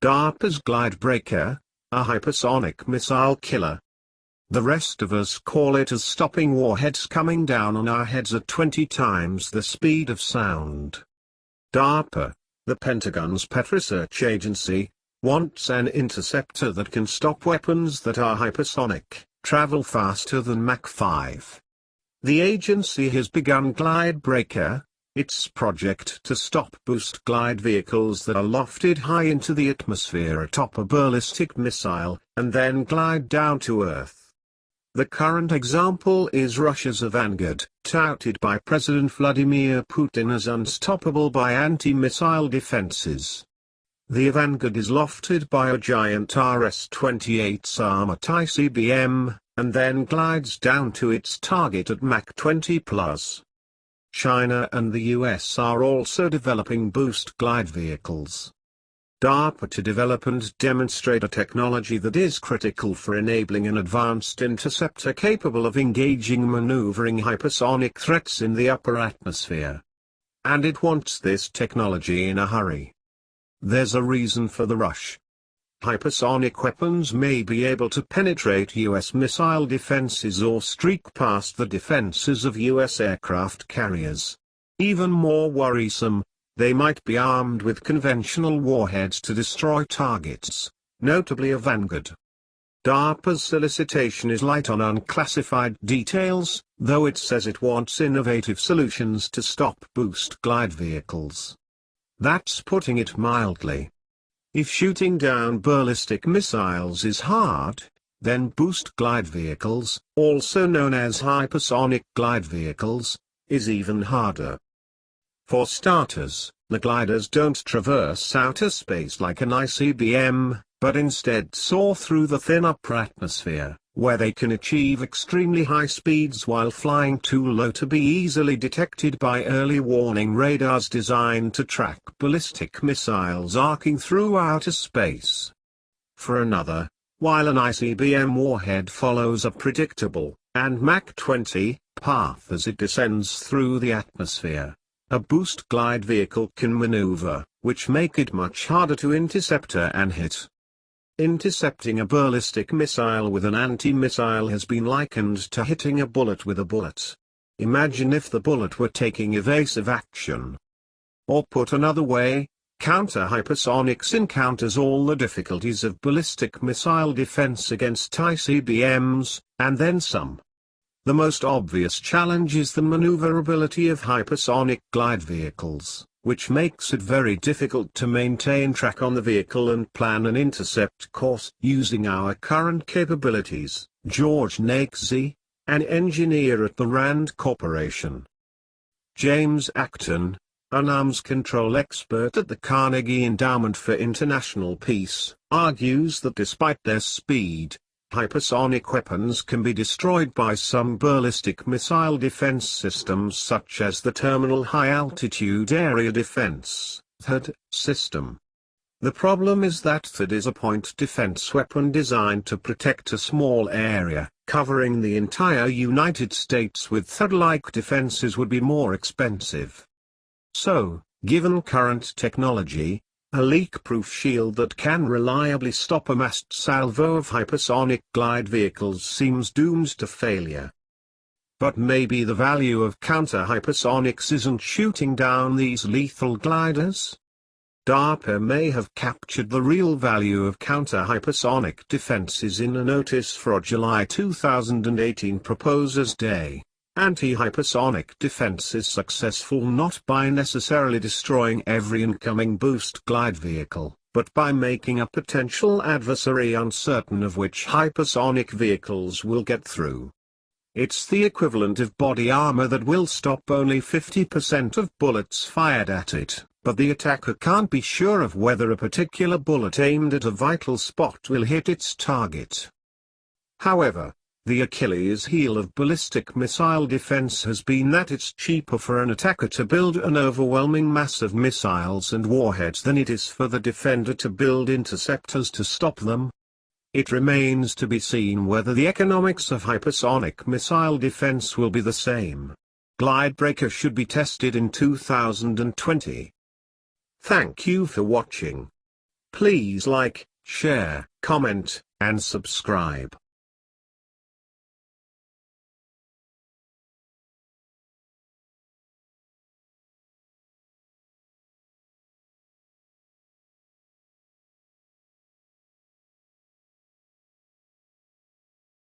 DARPA's glide breaker, a hypersonic missile killer. The rest of us call it as stopping warheads coming down on our heads at 20 times the speed of sound. DARPA, the Pentagon's pet research agency, wants an interceptor that can stop weapons that are hypersonic, travel faster than Mach 5. The agency has begun Glide Breaker, its project to stop boost glide vehicles that are lofted high into the atmosphere atop a ballistic missile, and then glide down to Earth. The current example is Russia's Vanguard, touted by President Vladimir Putin as unstoppable by anti-missile defenses. The Vanguard is lofted by a giant RS-28 Armored ICBM, and then glides down to its target at Mach 20+. China and the US are also developing boost glide vehicles. DARPA to develop and demonstrate a technology that is critical for enabling an advanced interceptor capable of engaging maneuvering hypersonic threats in the upper atmosphere. And it wants this technology in a hurry. There's a reason for the rush. Hypersonic weapons may be able to penetrate US missile defenses or streak past the defenses of US aircraft carriers. Even more worrisome, they might be armed with conventional warheads to destroy targets, notably a Vanguard. DARPA's solicitation is light on unclassified details, though it says it wants innovative solutions to stop boost glide vehicles. That's putting it mildly. If shooting down ballistic missiles is hard, then boost glide vehicles, also known as hypersonic glide vehicles, is even harder. For starters, the gliders don't traverse outer space like an ICBM, but instead soar through the thin upper atmosphere, where they can achieve extremely high speeds while flying too low to be easily detected by early warning radars designed to track ballistic missiles arcing through outer space. For another, while an ICBM warhead follows a predictable, and Mach 20, path as it descends through the atmosphere, a boost glide vehicle can maneuver, which make it much harder to intercept and hit. Intercepting a ballistic missile with an anti-missile has been likened to hitting a bullet with a bullet. Imagine if the bullet were taking evasive action. Or put another way, counter-hypersonics encounters all the difficulties of ballistic missile defense against ICBMs, and then some. The most obvious challenge is the maneuverability of hypersonic glide vehicles, which makes it very difficult to maintain track on the vehicle and plan an intercept course. Using our current capabilities, George Nakesy, an engineer at the RAND Corporation. James Acton, an arms control expert at the Carnegie Endowment for International Peace, argues that despite their speed, hypersonic weapons can be destroyed by some ballistic missile defense systems such as the Terminal High Altitude Area Defense (THAAD) system. The problem is that THAAD is a point defense weapon designed to protect a small area. Covering the entire United States with THAAD-like defenses would be more expensive. So, given current technology, a leak-proof shield that can reliably stop a massed salvo of hypersonic glide vehicles seems doomed to failure. But maybe the value of counter-hypersonics isn't shooting down these lethal gliders? DARPA may have captured the real value of counter-hypersonic defenses in a notice for July 2018 Proposers' Day. Anti-hypersonic defense is successful not by necessarily destroying every incoming boost glide vehicle, but by making a potential adversary uncertain of which hypersonic vehicles will get through. It's the equivalent of body armor that will stop only 50% of bullets fired at it, but the attacker can't be sure of whether a particular bullet aimed at a vital spot will hit its target. However, the Achilles heel of ballistic missile defense has been that it's cheaper for an attacker to build an overwhelming mass of missiles and warheads than it is for the defender to build interceptors to stop them. It remains to be seen whether the economics of hypersonic missile defense will be the same. Glide Breaker should be tested in 2020. Thank you for watching. Please like, share, comment, and subscribe.